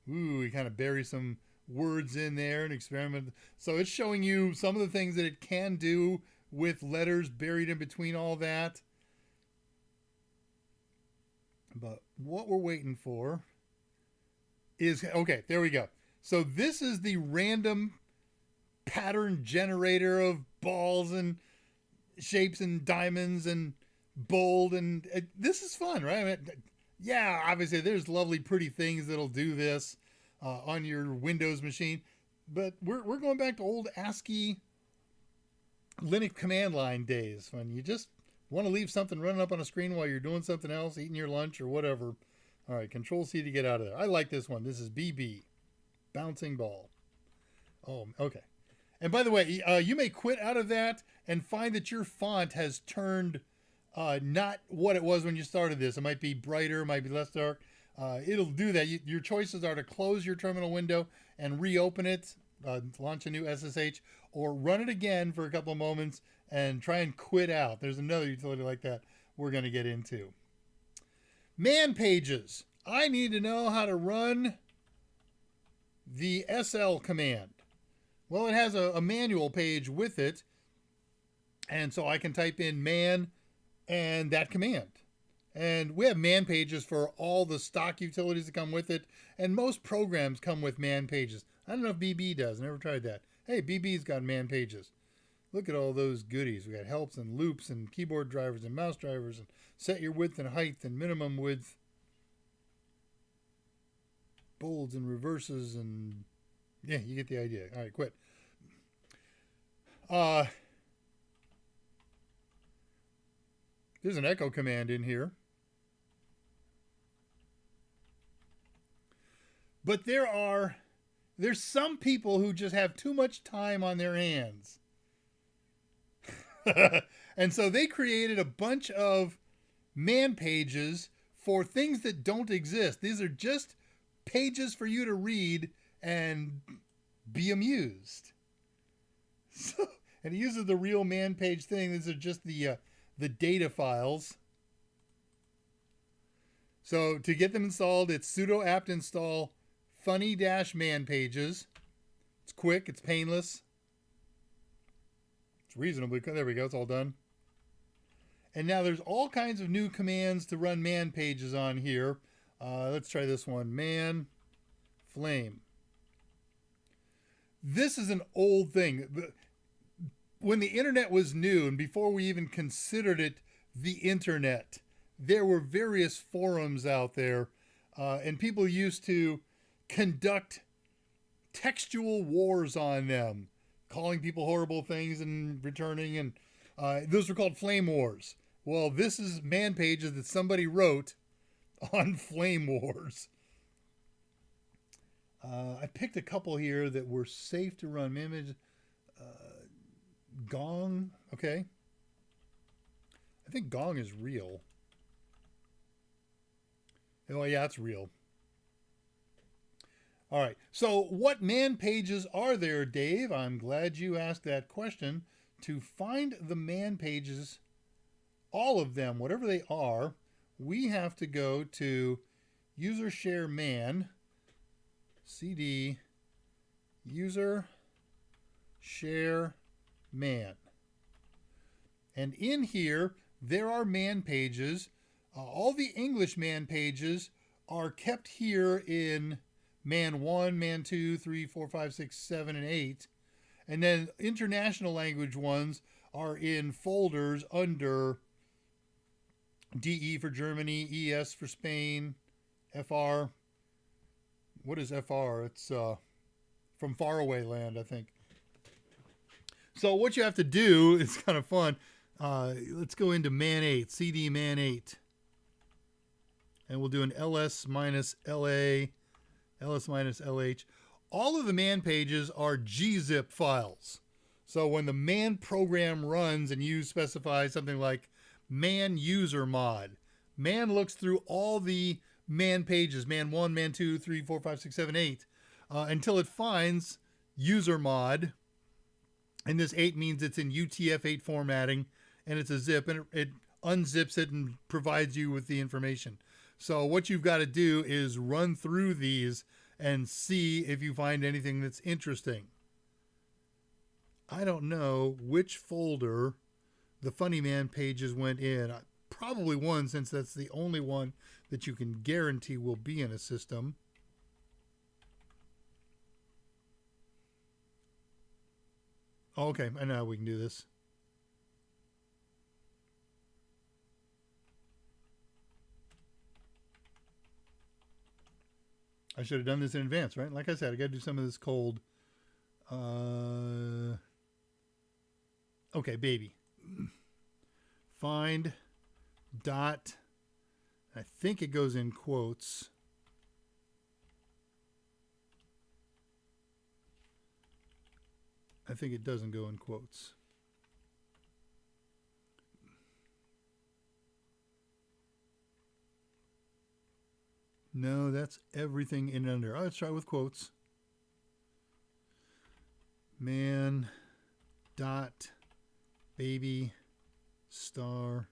[SPEAKER 1] Ooh, we kind of bury some words in there and experiment. So it's showing you some of the things that it can do with letters buried in between all that. But what we're waiting for is, okay, there we go. So this is the random pattern generator of balls and shapes and diamonds and bold, and this is fun, right? I mean, yeah, obviously there's lovely pretty things that'll do this on your Windows machine, but we're going back to old ASCII Linux command line days when you just want to leave something running up on a screen while you're doing something else, eating your lunch or whatever. All right, Control C to get out of there. I like this one. This is BB, Bouncing Ball. Oh, okay. And by the way, you may quit out of that and find that your font has turned not what it was when you started this. It might be brighter, it might be less dark. It'll do that. Your choices are to close your terminal window and reopen it, launch a new SSH, or run it again for a couple of moments and try and quit out. There's another utility like that we're going to get into. Man pages. I need to know how to run the SL command. Well, it has a manual page with it, and so I can type in man and that command. And we have man pages for all the stock utilities that come with it, and most programs come with man pages. I don't know if BB does. I never tried that. Hey, BB's got man pages. Look at all those goodies. We got helps and loops and keyboard drivers and mouse drivers and set your width and height and minimum width, bolds and reverses, and yeah, you get the idea. All right, quit. There's an echo command in here. But there's some people who just have too much time on their hands. And so they created a bunch of man pages for things that don't exist. These are just pages for you to read and be amused. So, and he uses the real man page thing. These are just the data files. So to get them installed, it's sudo apt install funny-man pages. It's quick, it's painless. It's reasonably, there we go, it's all done. And now there's all kinds of new commands to run man pages on here. Let's try this one, man flame. This is an old thing. When the internet was new and before we even considered it the internet, there were various forums out there, and people used to conduct textual wars on them, calling people horrible things and returning, and those were called flame wars. Well, this is man pages that somebody wrote on flame wars. I picked a couple here that were safe to run. Image, Gong, okay. I think Gong is real. Oh yeah, it's real. All right. So, what man pages are there, Dave? I'm glad you asked that question. To find the man pages, all of them, whatever they are, we have to go to user share man, cd user share man. And in here, there are man pages. All the English man pages are kept here in man 1, man 2, 3, 4, 5, 6, 7, and 8. And then international language ones are in folders under DE for Germany, ES for Spain, FR. What is FR? It's from faraway land, I think. So what you have to do is kind of fun. Let's go into man 8, CD man 8. And we'll do an ls minus LA, ls minus LH. All of the man pages are gzip files. So when the man program runs and you specify something like man user mod, man looks through all the man pages, man 1, man 2, 3, 4, 5, 6, 7, 8, until it finds user mod. And this 8 means it's in UTF-8 formatting, and it's a zip, and it unzips it and provides you with the information. So what you've got to do is run through these and see if you find anything that's interesting. I don't know which folder the Funny Man pages went in. Probably one, since that's the only one that you can guarantee will be in a system. Okay, I know how we can do this. I should have done this in advance, right? Like I said, I got to do some of this cold. Okay, baby. Find dot. I think it goes in quotes. I think it doesn't go in quotes. No, that's everything in and under. Let's try with quotes. Man dot baby star.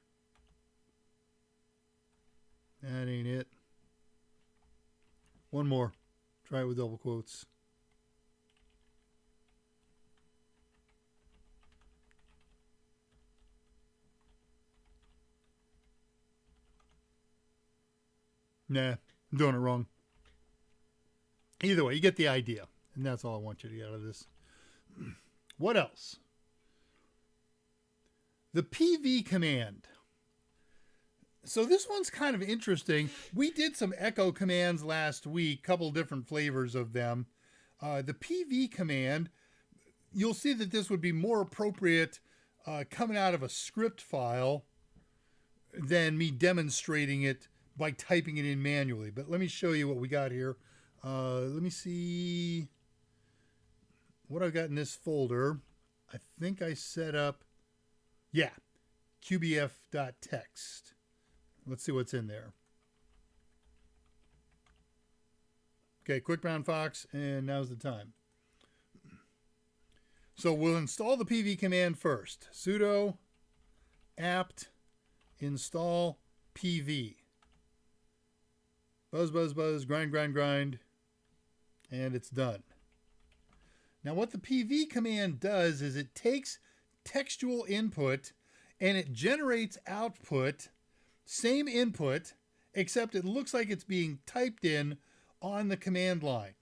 [SPEAKER 1] That ain't it. One more. Try it with double quotes. Nah, I'm doing it wrong. Either way, you get the idea. And that's all I want you to get out of this. What else? The PV command. So this one's kind of interesting. We did some echo commands last week, couple different flavors of them. The PV command, you'll see that this would be more appropriate coming out of a script file than me demonstrating it by typing it in manually. But let me show you what we got here. Let me see what I've got in this folder. I think I set up, yeah, qbf.txt. Let's see what's in there. Okay, quick brown fox, and now's the time. So we'll install the PV command first. Sudo apt install PV. Buzz, buzz, buzz, grind, grind, grind, and it's done. Now what the PV command does is it takes textual input and it generates output, same input, except it looks like it's being typed in on the command line.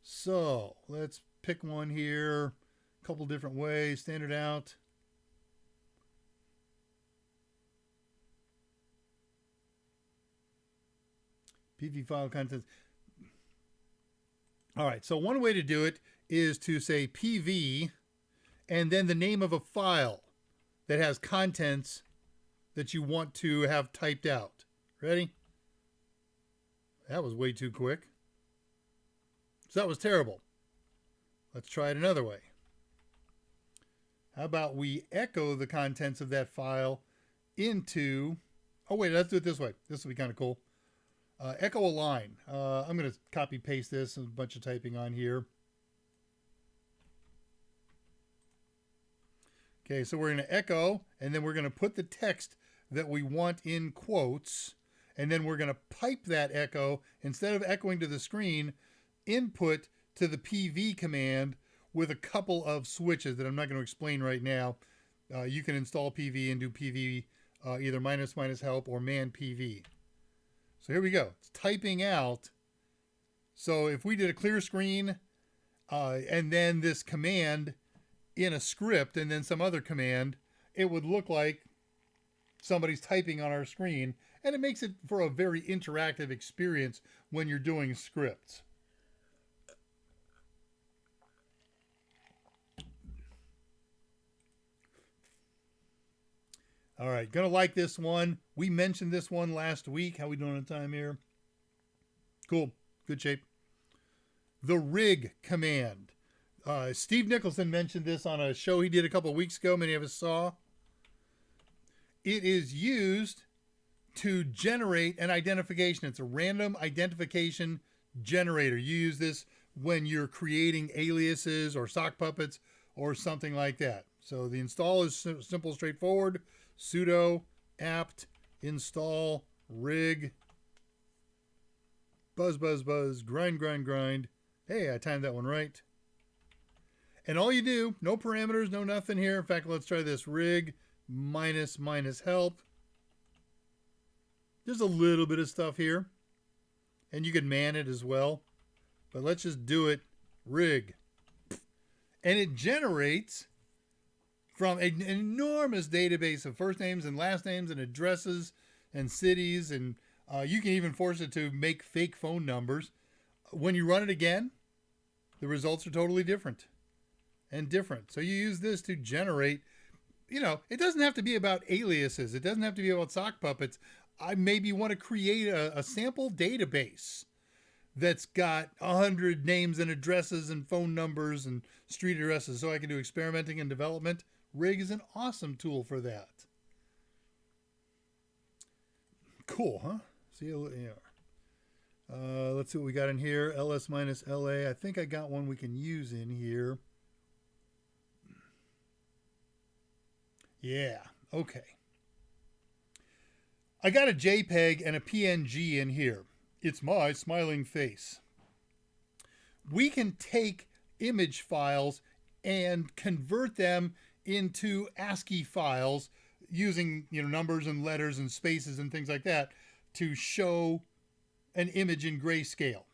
[SPEAKER 1] So let's pick one here, a couple different ways, standard out. PV file contents. All right, so one way to do it is to say PV and then the name of a file that has contents that you want to have typed out. Ready? That was way too quick. So that was terrible. Let's try it another way. How about we echo the contents of that file into... Oh, wait, let's do it this way. This will be kind of cool. Echo a line. I'm going to copy paste this, a bunch of typing on here. Okay, so we're going to echo, and then we're going to put the text that we want in quotes, and then we're going to pipe that echo, instead of echoing to the screen, input to the PV command with a couple of switches that I'm not going to explain right now. You can install PV and do PV either minus help or man PV. So here we go. It's typing out. So if we did a clear screen and then this command in a script and then some other command, it would look like somebody's typing on our screen, and it makes it for a very interactive experience when you're doing scripts. All right, gonna like this one. We mentioned this one last week. How we doing on time here? Cool, good shape. The rig command. Steve Nicholson mentioned this on a show he did a couple of weeks ago. Many of us saw. It is used to generate an identification. It's a random identification generator. You use this when you're creating aliases or sock puppets or something like that. So the install is simple, straightforward. Sudo apt install rig buzz grind. Hey, I timed that one right. And all you do, no parameters, no nothing here. In fact, let's try this. Rig minus help. There's a little bit of stuff here, and you can man it as well, but let's just do it. Rig, and it generates from an enormous database of first names and last names and addresses and cities, and you can even force it to make fake phone numbers. When you run it again, the results are totally different. So you use this to generate, it doesn't have to be about aliases. It doesn't have to be about sock puppets. I maybe want to create a sample database that's got 100 names and addresses and phone numbers and street addresses, so I can do experimenting and development. Rig is an awesome tool for that. Cool, huh? See you later. Let's see what we got in here. ls minus la. I think I got one we can use in here. Yeah, okay. I got a JPEG and a PNG in here. It's my smiling face. We can take image files and convert them into ASCII files using numbers and letters and spaces and things like that to show an image in grayscale.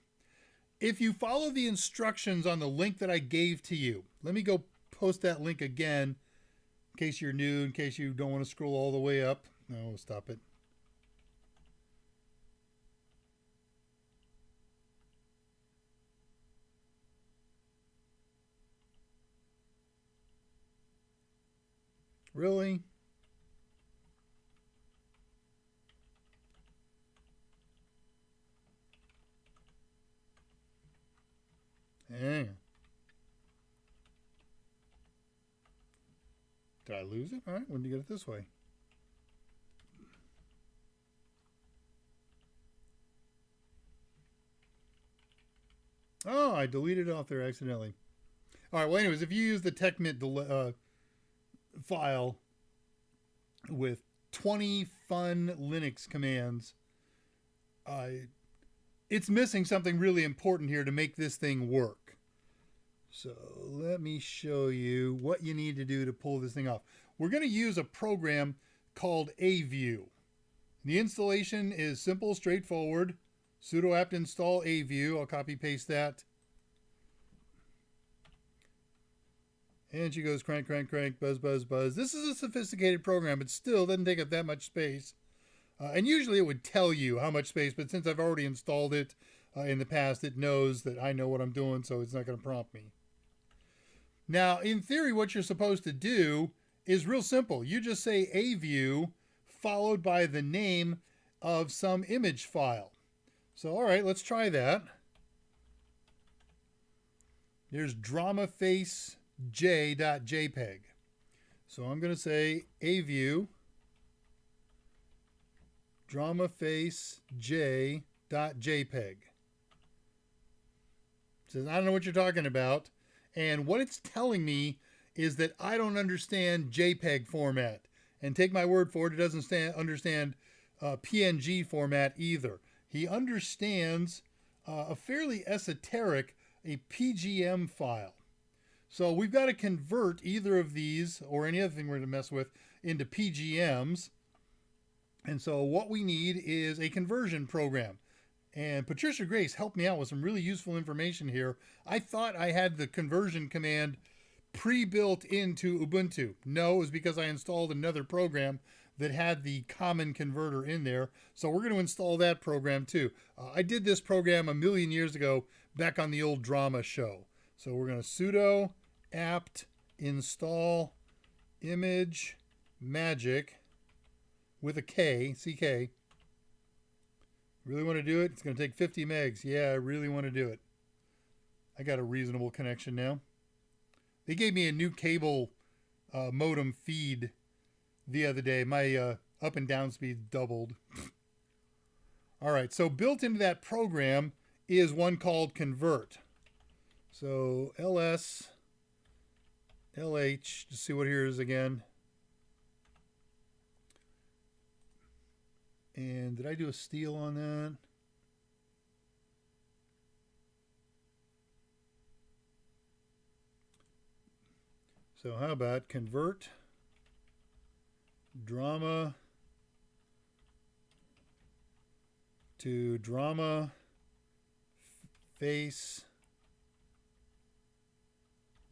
[SPEAKER 1] If you follow the instructions on the link that I gave to you, let me go post that link again in case you're new, in case you don't want to scroll all the way up. No, stop it. Really? Yeah. Did I lose it? All right, when did you get it this way? Oh, I deleted it off there accidentally. All right, well, anyways, if you use the TechMint file with 20 fun Linux commands, it's missing something really important here to make this thing work. So let me show you what you need to do to pull this thing off. We're going to use a program called AView. The installation is simple, straightforward. Sudo apt install AView. I'll copy paste that. And she goes crank, buzz. This is a sophisticated program, but still doesn't take up that much space. And usually it would tell you how much space, but since I've already installed it in the past, it knows that I know what I'm doing, so it's not going to prompt me. Now, in theory, what you're supposed to do is real simple. You just say AView followed by the name of some image file. So, all right, let's try that. There's dramafacej.jpg. So I'm going to say AView dramafacej.jpg. It says, I don't know what you're talking about. And what it's telling me is that I don't understand JPEG format. And take my word for it, it doesn't understand PNG format either. He understands a fairly esoteric, a PGM file. So we've got to convert either of these or any other thing we're going to mess with into PGMs. And so what we need is a conversion program. And Patricia Grace helped me out with some really useful information here. I thought I had the conversion command pre-built into Ubuntu. No, it was because I installed another program that had the common converter in there. So we're going to install that program too. I did this program a million years ago back on the old drama show. So we're going to sudo apt install image magic with a K, CK. Really want to do it? It's going to take 50 megs. Yeah, I really want to do it. I got a reasonable connection now. They gave me a new cable modem feed the other day. My up and down speed doubled. All right, so built into that program is one called convert. So ls lh, just see what here is again. And did I do a steal on that? So how about convert drama to drama face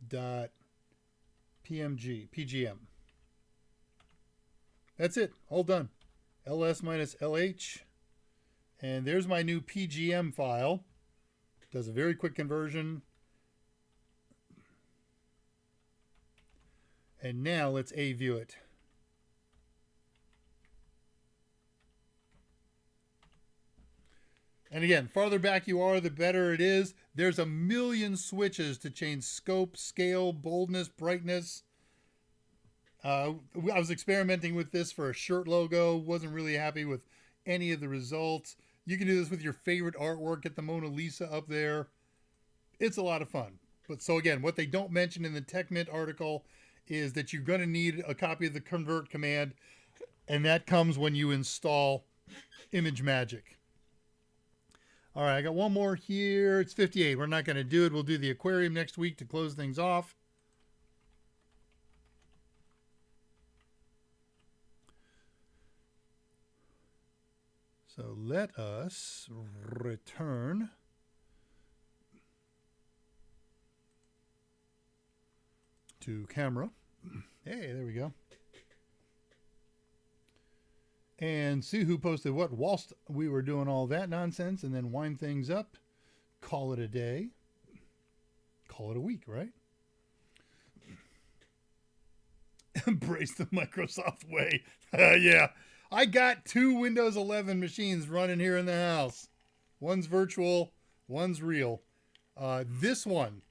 [SPEAKER 1] dot PGM. That's it, all done. ls minus lh, and there's my new PGM file. Does a very quick conversion. And now let's view it. And again, farther back you are, the better it is. There's a million switches to change scope, scale, boldness, brightness. I was experimenting with this for a shirt logo. Wasn't really happy with any of the results. You can do this with your favorite artwork. Get the Mona Lisa up there. It's a lot of fun. But so again, what they don't mention in the TechMint article is that you're going to need a copy of the convert command, and that comes when you install ImageMagick. All right, I got one more here. It's 58. We're not going to do it. We'll do the aquarium next week to close things off. So let us return to camera. Hey, there we go. And see who posted what whilst we were doing all that nonsense, and then wind things up, call it a day, call it a week, right? Embrace the Microsoft way. Yeah. I got 2 Windows 11 machines running here in the house. One's virtual, one's real. This one,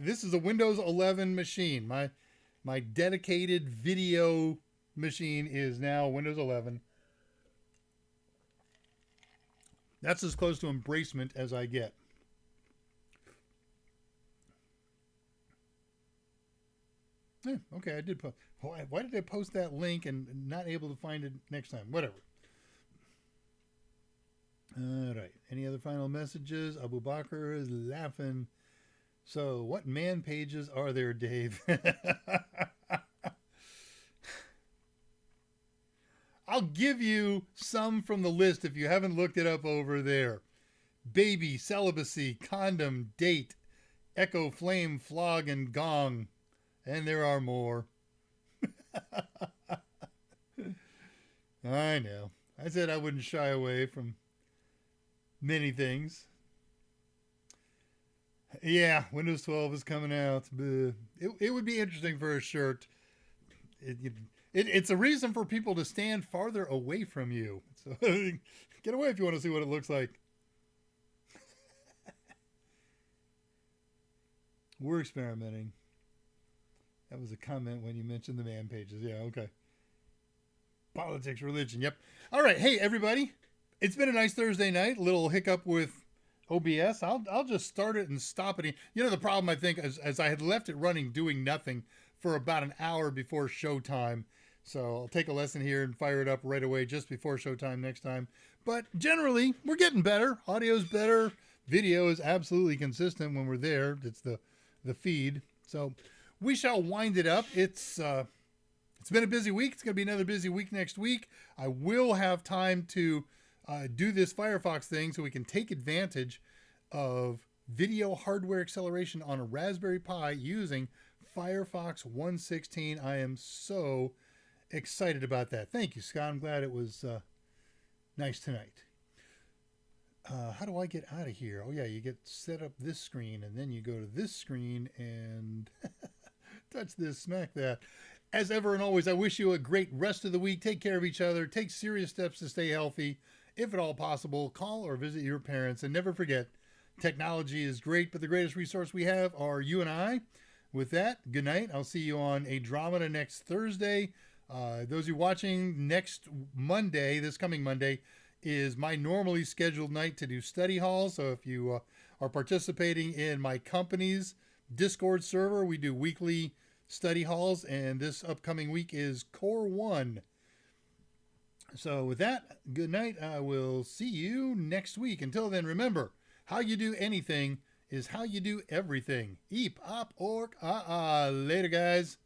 [SPEAKER 1] this is a Windows 11 machine. My dedicated video machine is now Windows 11. That's as close to embracement as I get. Yeah, okay, I did post. Why did I post that link and not able to find it next time? Whatever. All right. Any other final messages? Abu Bakr is laughing. So, what man pages are there, Dave? I'll give you some from the list if you haven't looked it up over there. Baby, celibacy, condom, date, echo, flame, flog, and gong. And there are more. I know. I said I wouldn't shy away from many things. Yeah, Windows 12 is coming out. It would be interesting for a shirt. It's a reason for people to stand farther away from you. So get away if you want to see what it looks like. We're experimenting. That was a comment when you mentioned the man pages. Yeah, okay. Politics, religion. Yep. All right. Hey, everybody. It's been a nice Thursday night. A little hiccup with OBS. I'll just start it and stop it. You know, the problem, I think, as I had left it running doing nothing for about an hour before showtime. So I'll take a lesson here and fire it up right away just before showtime next time. But generally, we're getting better. Audio's better. Video is absolutely consistent when we're there. It's the feed. So we shall wind it up. It's been a busy week. It's going to be another busy week next week. I will have time to do this Firefox thing so we can take advantage of video hardware acceleration on a Raspberry Pi using Firefox 116. I am so excited about that. Thank you, Scott. I'm glad it was nice tonight. How do I get out of here? Oh, yeah, you get set up this screen, and then you go to this screen and touch this, smack that. As ever and always, I wish you a great rest of the week. Take care of each other. Take serious steps to stay healthy. If at all possible, call or visit your parents. And never forget, technology is great, but the greatest resource we have are you and I. With that, good night. I'll see you on ADRAMADA next Thursday. Those of you watching, next Monday, this coming Monday, is my normally scheduled night to do study halls. So if you are participating in my company's Discord server, we do weekly study halls, and this upcoming week is Core 1. So with that, good night. I will see you next week. Until then, remember, how you do anything is how you do everything. Eep, op, ork, ah. Later, guys.